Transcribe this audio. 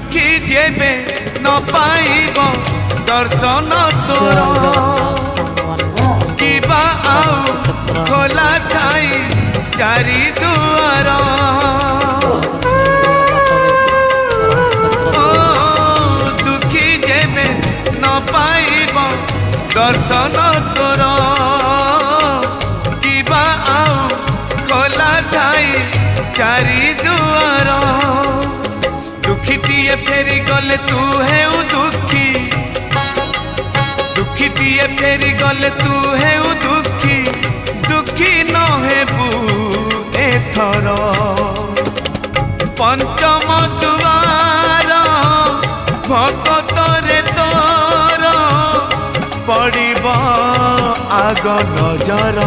दुखी जेबे न पाइब दर्शन तोर किबा आउ खोला थाई चारि दुआर दुखी जेबे न पाइब दर्शन तोर किबा आउ खोला थाई चारि दुआर दुखीटीए फेरी गले तू है दुखी दुखीटीए फेरी गले तू है दुखी दुखी न हेबू एथर पंचम दुआर भगतरे तोर पड़िब आग नजर।